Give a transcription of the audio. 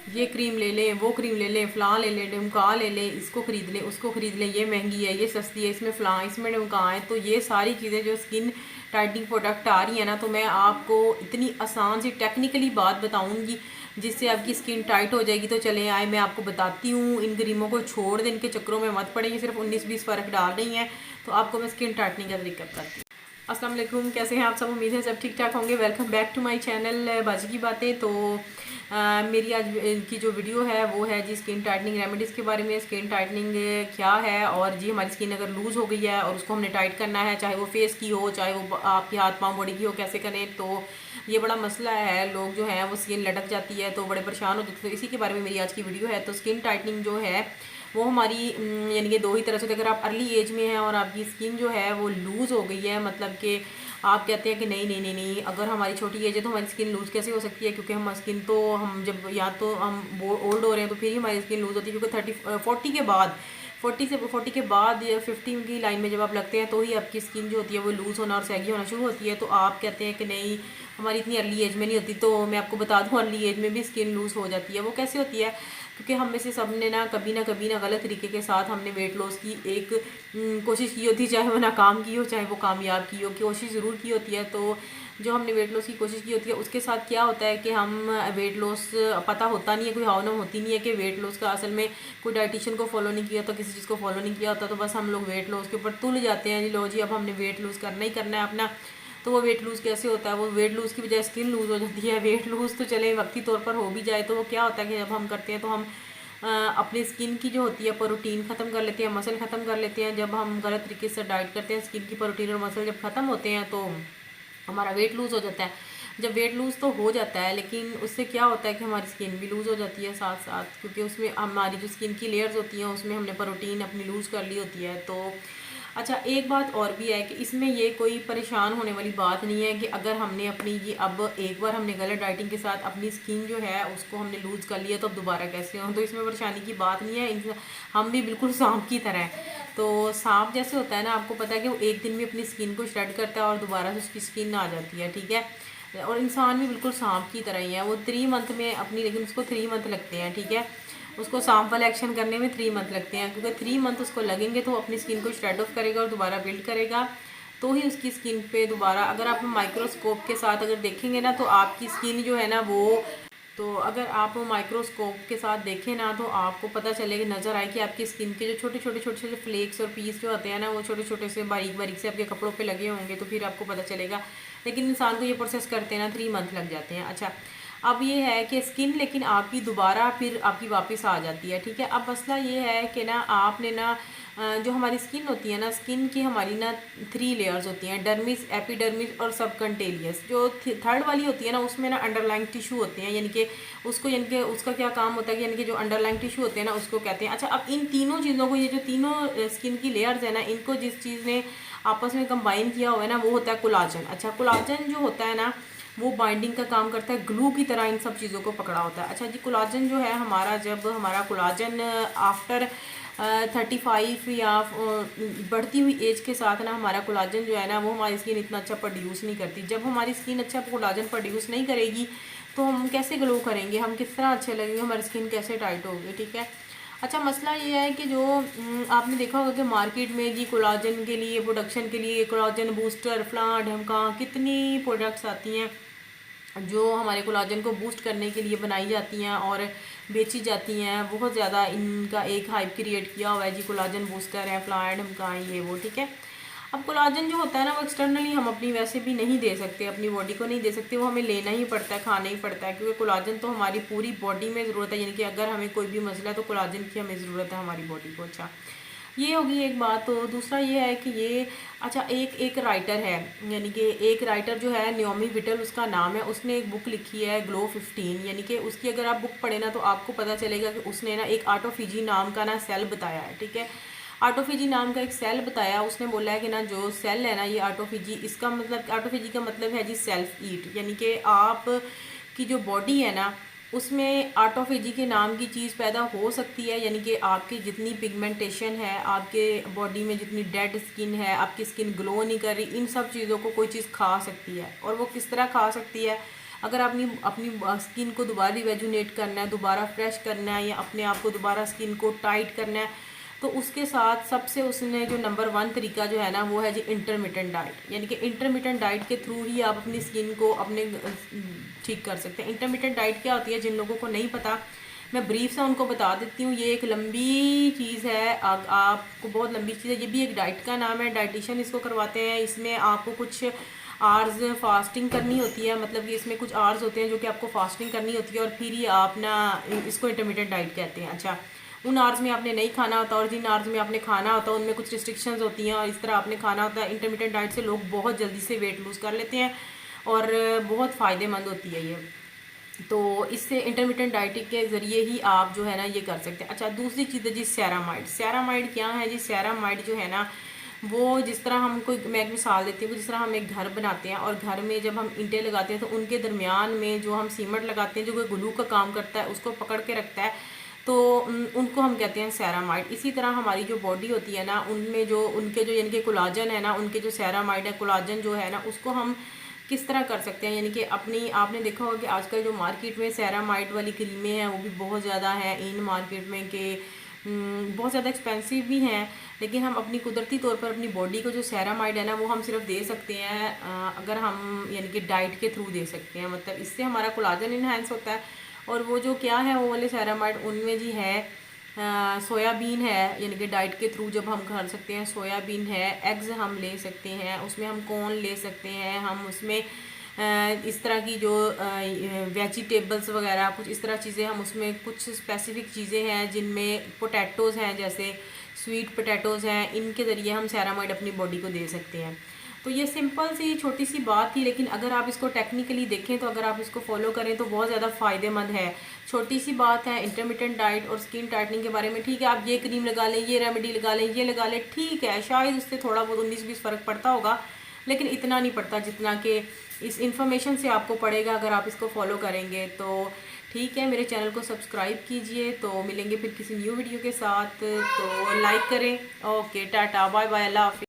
ये क्रीम ले लें, वो क्रीम ले लें, फ़लाँ ले लें, ढमका ले लें, इसको ख़रीद लें, उसको ख़रीद लें, ये महंगी है, ये सस्ती है, इसमें फ़लाँ, इसमें ढमका है। तो ये सारी चीज़ें जो स्किन टाइटनिंग प्रोडक्ट आ रही है ना, तो मैं आपको इतनी आसान सी टेक्निकली बात बताऊंगी जिससे आपकी स्किन टाइट हो जाएगी। तो चले आए, मैं आपको बताती हूँ। इन क्रीमों को छोड़ दें, इनके चक्करों में मत पड़े, ये सिर्फ 19-20 फ़र्क डाल रही हैं। तो आपको मैं स्किन टाइटनिंग का तरीका बताती हूँ। अस्सलाम वालेकुम, कैसे हैं आप सब? उम्मीद है सब ठीक ठाक होंगे। Welcome back to my channel बाजी की बातें। तो मेरी आज की जो वीडियो है वो है जी स्किन टाइटनिंग रेमेडीज़ के बारे में। स्किन टाइटनिंग क्या है, और जी हमारी स्किन अगर लूज़ हो गई है और उसको हमने टाइट करना है, चाहे वो फेस की हो, चाहे वो आपके हाथ पाँव बॉडी की हो, कैसे करें। तो ये बड़ा मसला है, लोग जो है वो स्किन लटक जाती है तो बड़े परेशान हो जाते हैं। तो इसी के बारे में मेरी आज की वीडियो है। तो स्किन टाइटनिंग जो है वो हमारी यानी कि दो ही तरह से होती है। अगर आप अर्ली एज में हैं और आपकी स्किन जो है वो लूज़ हो गई है, मतलब कि आप कहते हैं कि नहीं नहीं नहीं नहीं, अगर हमारी छोटी एज है तो हमारी स्किन लूज़ कैसे हो सकती है, क्योंकि हम स्किन तो हम जब या तो हम ओल्ड हो रहे हैं तो फिर ही हमारी स्किन लूज़ होती है। क्योंकि 40 के बाद, 40 के बाद या 50 की लाइन में जब आप लगते हैं तो ही आपकी स्किन जो होती है वो लूज़ होना और सैगी होना शुरू होती है। तो आप कहते हैं कि नहीं हमारी इतनी अर्ली एज में नहीं होती। तो मैं आपको बता दूं, अर्ली एज में भी स्किन लूज़ हो जाती है। वो कैसे होती है? क्योंकि हम में से सब ने ना कभी ना गलत तरीके के साथ हमने वेट लॉस की एक कोशिश की होती है, चाहे वो नाकाम की हो चाहे वो कामयाब की हो, कोशिश ज़रूर की होती है। तो जो हमने वेट लॉस की कोशिश की होती है उसके साथ क्या होता है कि हम वेट लॉस पता होता नहीं है, कोई हाव होती नहीं है कि वेट लॉस का असल में कोई डाइटिशियन को फॉलो नहीं किया होता, किसी चीज़ को फॉलो नहीं किया होता। तो बस हम लोग वेट लॉस के ऊपर तुल जाते हैं, जी लो जी अब हमने वेट लूज़ करना ही करना है अपना। तो वो वेट लूज़ कैसे होता है? वो वेट लूज़ की बजाय स्किन लूज़ हो जाती है। वेट लूज़ तो चले वक्ती तौर पर हो भी जाए, तो वो क्या होता है कि जब हम करते हैं तो हम अपनी स्किन की जो होती है प्रोटीन ख़त्म कर लेते हैं, मसल ख़त्म कर लेते हैं। जब हम गलत तरीके से डाइट करते हैं, स्किन की प्रोटीन और मसल जब ख़त्म होते हैं तो हमारा वेट लूज़ हो जाता है। जब वेट लूज़ तो हो जाता है, लेकिन उससे क्या होता है कि हमारी स्किन भी लूज़ हो जाती है साथ साथ, क्योंकि उसमें हमारी जो स्किन की लेयर्स होती हैं उसमें हमने प्रोटीन अपनी लूज़ कर ली होती है। तो अच्छा, एक बात और भी है कि इसमें ये कोई परेशान होने वाली बात नहीं है कि अगर हमने अपनी ये अब एक बार हमने गलत डाइटिंग के साथ अपनी स्किन जो है उसको हमने लूज़ कर लिया तो अब दोबारा कैसे हो। तो इसमें परेशानी की बात नहीं है। हम भी बिल्कुल सांप की तरह हैं। तो सांप जैसे होता है ना, आपको पता है कि वो एक दिन में अपनी स्किन को श्रेड करता है और दोबारा से उसकी स्किन आ जाती है, ठीक है। और इंसान भी बिल्कुल सांप की तरह ही है, वो 3 मंथ में अपनी, लेकिन उसको 3 मंथ लगते हैं, ठीक है। उसको सांप वाला एक्शन करने में 3 मंथ लगते हैं, क्योंकि 3 मंथ उसको लगेंगे तो अपनी स्किन को श्रेड ऑफ करेगा और दोबारा बिल्ड करेगा। तो ही उसकी स्किन पे दोबारा, अगर आप माइक्रोस्कोप के साथ अगर देखेंगे ना तो आपकी स्किन जो है ना वो, तो अगर आप माइक्रोस्कोप के साथ देखें ना तो आपको पता चलेगा, नज़र आए कि आपकी स्किन के जो छोटे छोटे फ्लेक्स और पीस जो होते हैं ना वो छोटे छोटे से बारीक बारीक से आपके कपड़ों पे लगे होंगे, तो फिर आपको पता चलेगा। लेकिन इंसान को ये प्रोसेस करते हैं ना 3 मंथ लग जाते हैं। अच्छा, अब ये है कि स्किन लेकिन आपकी दोबारा फिर आपकी वापस आ जाती है, ठीक है। अब मसला ये है कि ना आपने ना जो हमारी स्किन होती है ना, स्किन की हमारी ना 3 लेयर्स होती हैं, डर्मिस, एपिडर्मिस और सबकंटेलियस। जो थर्ड वाली होती है ना उसमें ना अंडरलाइंग टिश्यू होते हैं, यानी कि उसको, यानी कि उसका क्या काम होता है कि यानी कि जो अंडरलाइंग टिश्यू होते हैं ना उसको कहते हैं। अच्छा, अब इन तीनों चीज़ों को, ये जो तीनों स्किन की लेयर्स है ना, इनको जिस चीज़ ने आपस में कंबाइन किया हुआ है ना वो होता है कोलाजन। अच्छा, कोलाजन जो होता है ना वो बाइंडिंग का काम करता है, ग्लू की तरह इन सब चीज़ों को पकड़ा होता है। अच्छा जी, कोलाजन जो है हमारा, जब हमारा कोलाजन आफ्टर 35 या बढ़ती हुई एज के साथ ना हमारा कोलाजन जो है ना वो हमारी स्किन इतना अच्छा प्रोड्यूस नहीं करती। जब हमारी स्किन अच्छा कोलाजन प्रोड्यूस नहीं करेगी तो हम कैसे ग्लो करेंगे, हम किस तरह अच्छे लगेंगे, हमारी स्किन कैसे टाइट होगी, ठीक है। अच्छा, मसला ये है कि जो आपने देखा होगा कि मार्केट में जी कोलाजन के लिए, प्रोडक्शन के लिए कोलाजन बूस्टर, फ्लां ढमका, कितनी प्रोडक्ट्स आती हैं जो हमारे कोलाजन को बूस्ट करने के लिए बनाई जाती हैं और बेची जाती हैं। बहुत ज़्यादा इनका एक हाइप क्रिएट किया हुआ है जी, कोलाजन बूस्टर है, फ्लाइड हमका ये वो, ठीक है। अब कोलाजन जो होता है ना वो एक्सटर्नली हम अपनी वैसे भी नहीं दे सकते, अपनी बॉडी को नहीं दे सकते, वो हमें लेना ही पड़ता है, खाना ही पड़ता है, क्योंकि कोलाजन तो हमारी पूरी बॉडी में ज़रूरत है। यानी कि अगर हमें कोई भी मसला है तो कोलाजन की हमें ज़रूरत है हमारी बॉडी को। अच्छा, ये होगी एक बात। तो दूसरा ये है कि ये, अच्छा, एक एक राइटर है, यानी कि एक राइटर जो है न्योमी विटल उसका नाम है, उसने एक बुक लिखी है ग्लो 15। यानी कि उसकी अगर आप बुक पढ़े ना तो आपको पता चलेगा कि उसने ना एक ऑटोफिजी नाम का ना सेल बताया है, ठीक है। ऑटोफिजी नाम का एक सेल बताया, उसने बोला है कि ना जो सेल है ना ये ऑटोफिजी, इसका मतलब, ऑटोफिजी का मतलब है जी सेल्फ ईट, यानी कि आप की जो बॉडी है ना उसमें ऑटोफेजी के नाम की चीज़ पैदा हो सकती है। यानी कि आपकी जितनी पिगमेंटेशन है, आपके बॉडी में जितनी डेड स्किन है, आपकी स्किन ग्लो नहीं कर रही, इन सब चीज़ों को कोई चीज़ खा सकती है। और वो किस तरह खा सकती है? अगर अपनी अपनी स्किन को दोबारा रिवेजुनेट करना है, दोबारा फ्रेश करना है, या अपने आप को दोबारा स्किन को टाइट करना है, तो उसके साथ सबसे उसने जो नंबर 1 तरीका जो है ना वो है जी इंटरमिटेंट डाइट। यानी कि इंटरमिटेंट डाइट के थ्रू ही आप अपनी स्किन को अपने ठीक कर सकते हैं। इंटरमिटेंट डाइट क्या होती है, जिन लोगों को नहीं पता मैं ब्रीफ से उनको बता देती हूँ। ये एक लंबी चीज़ है, आपको बहुत लंबी चीज़ है। ये भी एक डाइट का नाम है, डाइटिशियन इसको करवाते हैं। इसमें आपको कुछ आवर्स फास्टिंग करनी होती है, मतलब कि इसमें कुछ आवर्स होते हैं जो कि आपको फास्टिंग करनी होती है, और फिर ही आप ना, इसको इंटरमीडिएट डाइट कहते हैं। अच्छा, उन आवर्स में आपने नहीं खाना होता, और जिन आवर्स में आपने खाना होता है उनमें कुछ रिस्ट्रिक्शंस होती हैं, और इस तरह आपने खाना होता है। इंटरमीडिएट डाइट से लोग बहुत जल्दी से वेट लूज़ कर लेते हैं, और बहुत फ़ायदेमंद होती है ये। तो इससे इंटरमीडिएट डाइटिंग के ज़रिए ही आप जो है ना ये कर सकते हैं। अच्छा, दूसरी चीज़ है जी सेरामाइड। सेरामाइड क्या है जी? सेरामाइड जो है ना वो, जिस तरह हम कोई, मैं एक मिसाल देती हूँ, जिस तरह हम एक घर बनाते हैं और घर में जब हम ईंटें लगाते हैं तो उनके दरमियान में जो हम सीमेंट लगाते हैं, जो कोई ग्लू का काम करता है, उसको पकड़ के रखता है, तो उनको हम कहते हैं सेरामाइड। इसी तरह हमारी जो बॉडी होती है ना, उनमें जो उनके जो यानी कि कोलाजन है ना, उनके जो सेरामाइड है, कोलाजन जो है ना, उसको हम किस तरह कर सकते हैं। यानी कि अपनी, आपने देखा होगा कि आजकल जो मार्केट में सेरामाइड वाली क्रीमें हैं वो भी बहुत ज़्यादा हैं इन मार्केट में, कि बहुत ज़्यादा एक्सपेंसिव भी हैं, लेकिन हम अपनी कुदरती तौर पर अपनी बॉडी को जो सेरामाइड है ना वो हम सिर्फ दे सकते हैं अगर हम यानी कि डाइट के थ्रू दे सकते हैं। मतलब इससे हमारा कोलाजन इन्हेंस होता है। और वो जो क्या है वो वाले सेरामाइड, उनमें जी है सोयाबीन है, यानी कि डाइट के थ्रू जब हम कर सकते हैं। सोयाबीन है, एग्स हम ले सकते हैं, उसमें हम कॉर्न ले सकते हैं, हम उसमें इस तरह की जो वेजिटेबल्स वगैरह कुछ इस तरह चीज़ें, हम उसमें कुछ स्पेसिफिक चीज़ें हैं जिनमें पोटैटोज़ हैं, जैसे स्वीट पोटैटोज़ हैं, इनके ज़रिए हम सेरामाइड अपनी बॉडी को दे सकते हैं। तो ये सिंपल सी छोटी सी बात थी, लेकिन अगर आप इसको टेक्निकली देखें तो अगर आप इसको फॉलो करें तो बहुत ज़्यादा फ़ायदेमंद है। छोटी सी बात है इंटरमिटेंट डाइट और स्किन टाइटनिंग के बारे में। ठीक है, आप ये क्रीम लगा लें, ये रेमेडी लगा लें, ये लगा लें, ठीक है, शायद उससे थोड़ा बहुत 19-20 फ़र्क पड़ता होगा, लेकिन इतना नहीं पड़ता जितना कि इस इन्फॉर्मेशन से आपको पड़ेगा अगर आप इसको फॉलो करेंगे। तो ठीक है, मेरे चैनल को सब्सक्राइब कीजिए। तो मिलेंगे फिर किसी न्यू वीडियो के साथ, तो लाइक करें। ओके, टाटा, बाय बाय, अल्लाह हाफिज़।